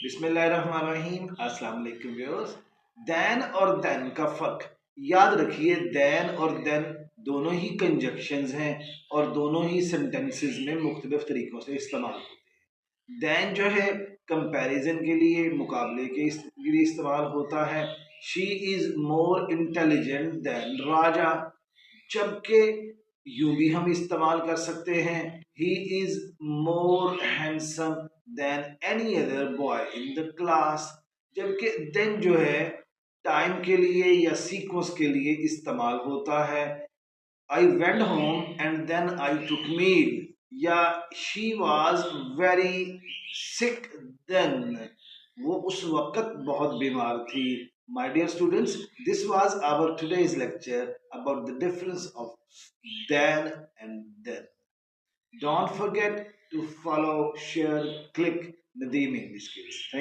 बिस्मिल्लाहिर्रहमानिर्रहीम। अस्सलाम वालेकुम व्यूअर्स। दैन और देन का फ़र्क याद रखिए। दैन और देन दोनों ही कंजक्शंस हैं और दोनों ही सेंटेंसेस में मुख्तलिफ तरीक़ों से इस्तेमाल होते हैं। दैन जो है कंपैरिजन के लिए, मुकाबले के लिए इस्तेमाल होता है। She is more intelligent than Raja. जबकि यूं भी हम इस्तेमाल कर सकते हैं, he is more handsome than any other boy in the class. जबकि देन जो है टाइम के लिए या सीक्वेंस के लिए इस्तेमाल होता है। I went home and then I took meal, या she was very sick then, वो उस वक्त बहुत बीमार थी। My dear students, this was our today's lecture about the difference of then and then. Don't forget to follow, share, click Nadeem English Skills. Thank you.